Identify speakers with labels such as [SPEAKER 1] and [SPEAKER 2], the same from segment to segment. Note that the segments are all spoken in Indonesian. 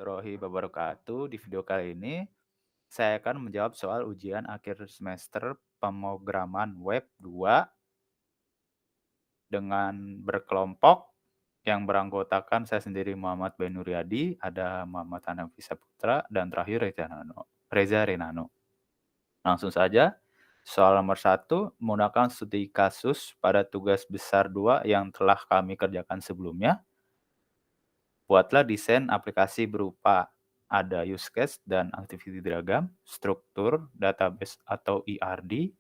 [SPEAKER 1] warahmatullahi wabarakatuh. Di video kali ini, saya akan menjawab soal ujian akhir semester pemrograman web 2 dengan berkelompok yang beranggotakan saya sendiri Muhammad Ben Nuryadi, ada Muhammad Hanafi Saputra, dan terakhir Reza Renano. Langsung saja, soal nomor 1, menggunakan studi kasus pada tugas besar 2 yang telah kami kerjakan sebelumnya. Buatlah desain aplikasi berupa ada use case dan activity diagram, struktur, database atau ERD,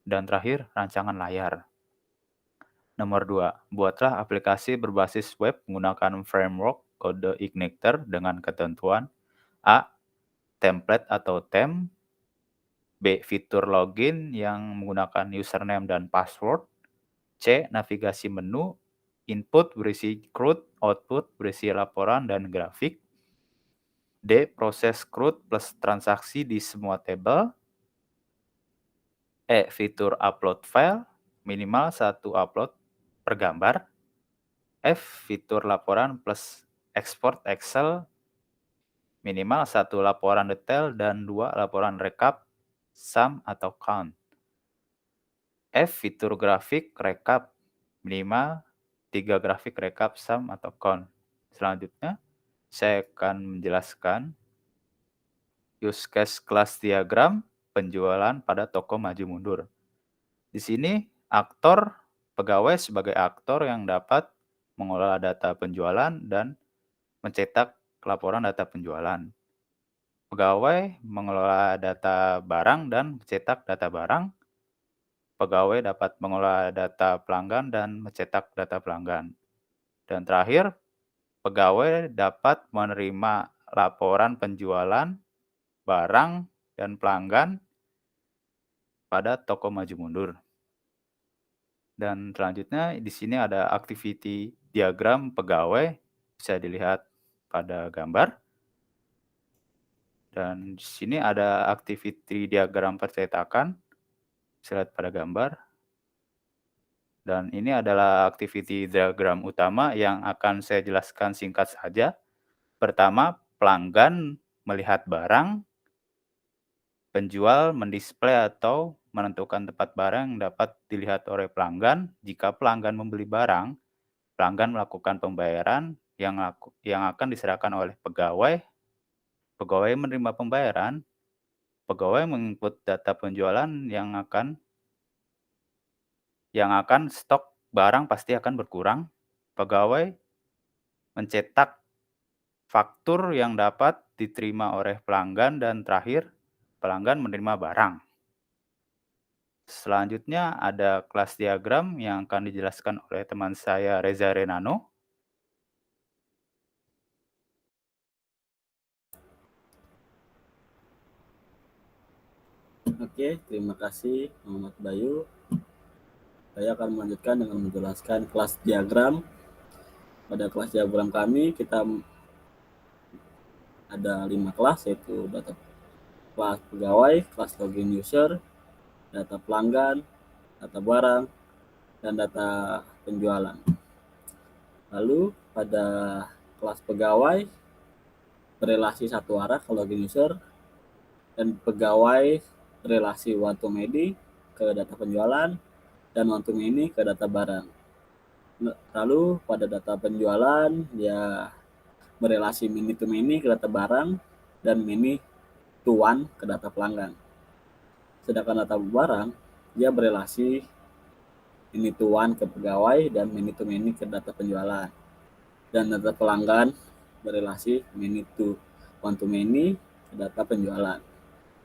[SPEAKER 1] dan terakhir rancangan layar. Nomor 2, buatlah aplikasi berbasis web menggunakan framework kode Igniter dengan ketentuan A. Template atau theme, B. Fitur login yang menggunakan username dan password, C. Navigasi menu, input berisi CRUD, output berisi laporan dan grafik, D. Proses CRUD plus transaksi di semua tabel. E. Fitur upload file, minimal 1 upload per gambar. F. Fitur laporan plus export Excel, minimal 1 laporan detail dan 2 laporan rekap, sum atau count. F. Fitur grafik rekap, minimal 3 grafik rekap, sum atau count. Selanjutnya, saya akan menjelaskan use case kelas diagram penjualan pada toko maju mundur. Di sini pegawai sebagai aktor yang dapat mengelola data penjualan dan mencetak laporan data penjualan. Pegawai mengelola data barang dan mencetak data barang. Pegawai dapat mengelola data pelanggan dan mencetak data pelanggan. Dan terakhir, pegawai dapat menerima laporan penjualan barang dan pelanggan pada toko maju mundur. Dan selanjutnya di sini ada activity diagram pegawai, bisa dilihat pada gambar. Dan di sini ada activity diagram percetakan, bisa lihat pada gambar. Dan ini adalah activity diagram utama yang akan saya jelaskan singkat saja. Pertama, pelanggan melihat barang, penjual mendisplay atau menentukan tempat barang yang dapat dilihat oleh pelanggan. Jika pelanggan membeli barang, pelanggan melakukan pembayaran yang akan diserahkan oleh pegawai. Pegawai menerima pembayaran, pegawai menginput data penjualan yang akan stok barang pasti akan berkurang. Pegawai mencetak faktur yang dapat diterima oleh pelanggan dan terakhir pelanggan menerima barang. Selanjutnya ada kelas diagram yang akan dijelaskan oleh teman saya Reza Renano.
[SPEAKER 2] Oke, terima kasih Muhammad Bayu. Saya akan melanjutkan dengan menjelaskan kelas diagram. Pada kelas diagram kami kita ada 5 kelas, yaitu data kelas pegawai, kelas login user, data pelanggan, data barang, dan data penjualan. Lalu pada kelas pegawai berelasi satu arah ke login user, dan pegawai berelasi one to many ke data penjualan dan one to many ke data barang. Lalu pada data penjualan dia berelasi many to many ke data barang dan many to one ke data pelanggan. Sedangkan data barang dia berelasi many to one ke pegawai dan many to many ke data penjualan. Dan data pelanggan berelasi many to one to many ke data penjualan.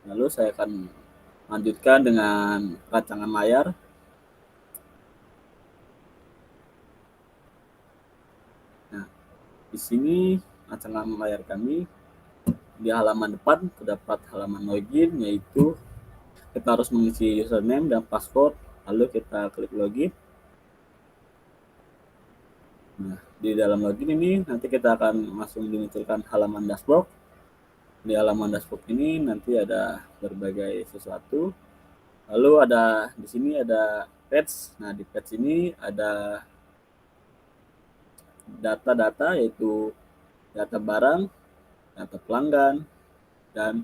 [SPEAKER 2] Lalu saya akan lanjutkan dengan rancangan layar. Nah, di sini rancangan layar kami. Di halaman depan terdapat halaman login, yaitu kita harus mengisi username dan password, lalu kita klik login. Nah, di dalam login ini nanti kita akan langsung dimunculkan halaman dashboard. Di halaman dashboard ini nanti ada berbagai sesuatu. Lalu ada di sini ada page. Nah, di page ini ada data-data, yaitu data barang, data pelanggan, dan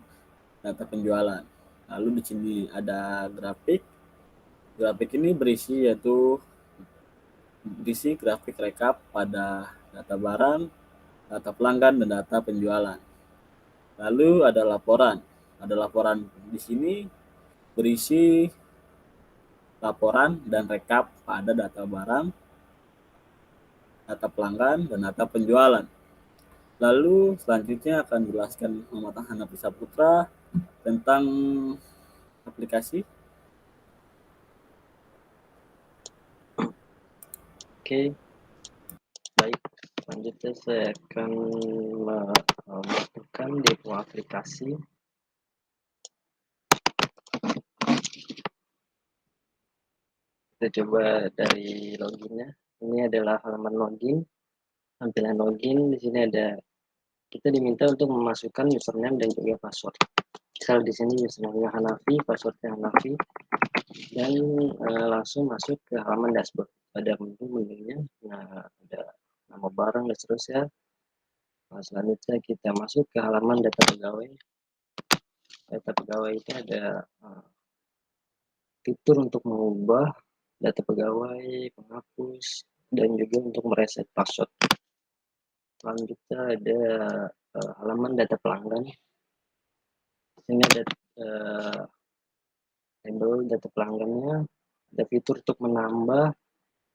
[SPEAKER 2] data penjualan. Lalu di sini ada grafik. Grafik ini berisi grafik rekap pada data barang, data pelanggan, dan data penjualan. Lalu ada laporan. Ada laporan di sini berisi laporan dan rekap pada data barang, data pelanggan, dan data penjualan. Lalu selanjutnya akan jelaskan Muhammad Hanafi Saputra tentang aplikasi.
[SPEAKER 3] Oke, baik. Selanjutnya saya akan melakukan demo aplikasi. Kita coba dari loginnya. Ini adalah halaman login. Tampilan login di sini ada, kita diminta untuk memasukkan username dan juga password. Misal di sini username-nya Hanafi, passwordnya Hanafi, dan langsung masuk ke halaman dashboard. Ada menu-menunya, nah ada nama barang dan seterusnya. Nah, selanjutnya kita masuk ke halaman data pegawai. Data pegawai itu ada fitur untuk mengubah data pegawai, penghapus, dan juga untuk mereset password. Selanjutnya ada halaman data pelanggan. Ini ada label data pelanggannya, ada fitur untuk menambah,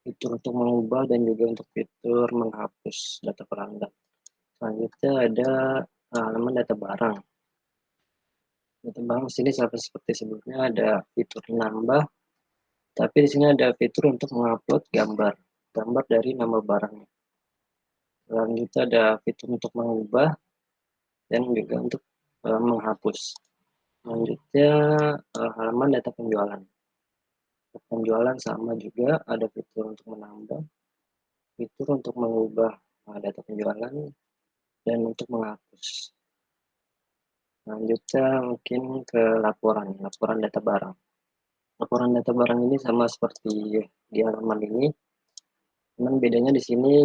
[SPEAKER 3] fitur untuk mengubah, dan juga untuk fitur menghapus data pelanggan. Selanjutnya ada halaman data barang. Data barang di sini sama seperti sebelumnya, ada fitur menambah, tapi di sini ada fitur untuk mengupload gambar dari nama barangnya. Selanjutnya ada fitur untuk mengubah dan juga untuk menghapus. Selanjutnya halaman data penjualan. Penjualan sama juga, ada fitur untuk menambah, fitur untuk mengubah data penjualan, dan untuk menghapus. Selanjutnya mungkin ke laporan data barang. Laporan data barang ini sama seperti di halaman ini, namun bedanya di sini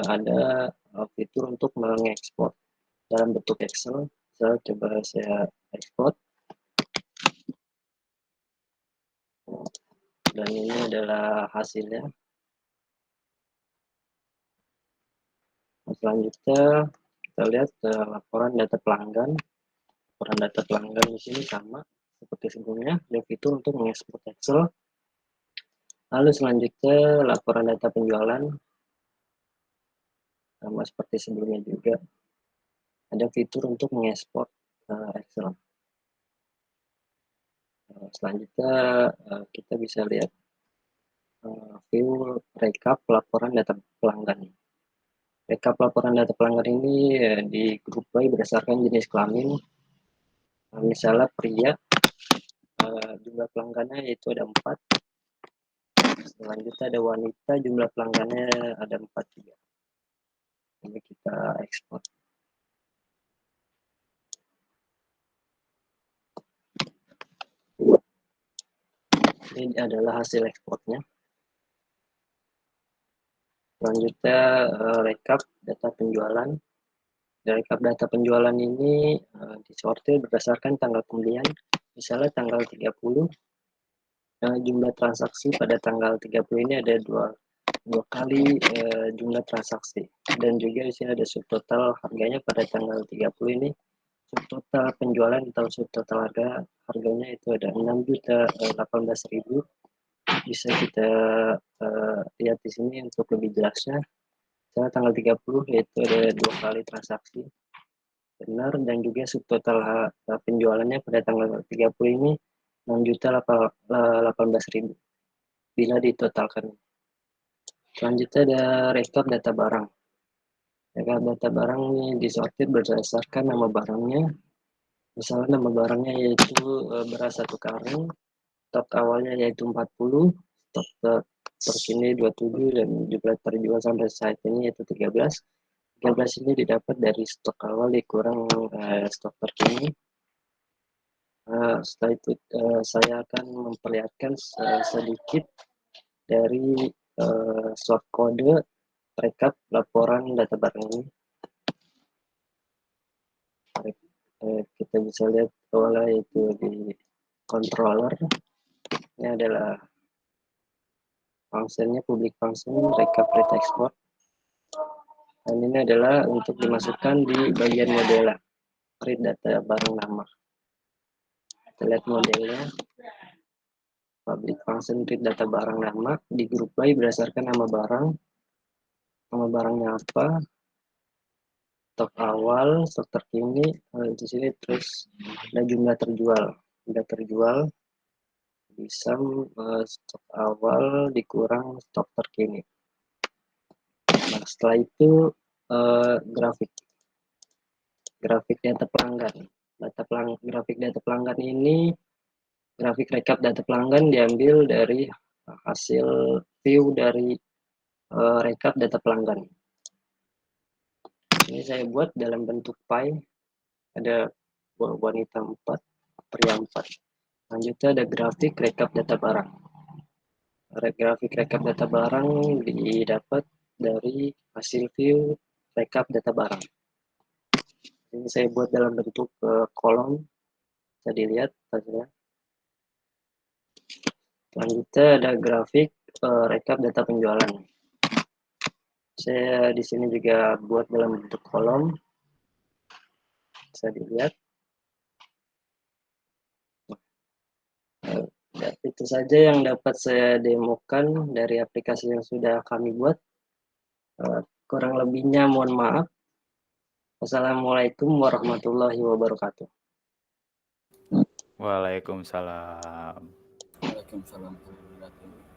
[SPEAKER 3] ada fitur untuk mengekspor dalam bentuk Excel. Saya ekspor, dan ini adalah hasilnya. Selanjutnya kita lihat laporan data pelanggan. Laporan data pelanggan di sini sama seperti sebelumnya, ada fitur untuk mengekspor Excel. Lalu selanjutnya laporan data penjualan sama seperti sebelumnya juga, ada fitur untuk mengekspor Excel. Selanjutnya kita bisa lihat view rekap laporan data pelanggan. Rekap laporan data pelanggan ini digrupai berdasarkan jenis kelamin. Misalnya pria, jumlah pelanggannya yaitu ada 4. Selanjutnya ada wanita, jumlah pelanggannya ada 4 juga. Ini kita ekspor. Ini adalah hasil ekspornya. Selanjutnya rekap data penjualan. Rekap data penjualan ini disortir berdasarkan tanggal pembelian. Misalnya tanggal 30, jumlah transaksi pada tanggal 30 ini ada dua kali jumlah transaksi, dan juga di sini ada subtotal harganya pada tanggal 30 ini. Subtotal penjualan atau subtotal harganya itu ada 6.018.000. Bisa kita lihat di sini untuk lebih jelasnya. Misalnya tanggal 30 yaitu ada 2 kali transaksi benar, dan juga subtotal penjualannya pada tanggal 30 ini 6.018.000 bila ditotalkan. Selanjutnya ada rekap data barang. Rekap data barang ini disortir berdasarkan nama barangnya. Misalnya nama barangnya yaitu beras 1 karung, stok awalnya yaitu 40, stok terkini 27, dan jumlah terjual sampai saat ini yaitu 13. 13 ini didapat dari stok awal dikurang stok terkini. Setelah itu saya akan memperlihatkan sedikit dari short kode rekap laporan data barang ini. kita bisa lihat awalnya itu di controller. Ini adalah fungsinya public function recap read export. Dan ini adalah untuk dimasukkan di bagian model read data barang nama. Kita lihat modelnya. Public function read data barang nama di grup by berdasarkan nama barangnya apa, stok awal, stok terkini, di sini terus ada jumlah terjual, bisa stok awal dikurang stok terkini. Nah, setelah itu grafik data pelanggan. Grafik data pelanggan ini, grafik rekap data pelanggan diambil dari hasil view dari rekap data pelanggan. Ini saya buat dalam bentuk pie, ada wanita 4, pria 4. Selanjutnya ada grafik rekap data barang. Grafik rekap data barang didapat dari hasil view rekap data barang. Ini saya buat dalam bentuk kolom, bisa dilihat hasilnya. Selanjutnya ada grafik rekap data penjualan. Saya di sini juga buat dalam bentuk kolom, bisa dilihat. Ya, itu saja yang dapat saya demokan dari aplikasi yang sudah kami buat. Kurang lebihnya mohon maaf. Wassalamualaikum warahmatullahi wabarakatuh.
[SPEAKER 1] Waalaikumsalam.
[SPEAKER 2] Waalaikumsalam warahmatullahi wabarakatuh.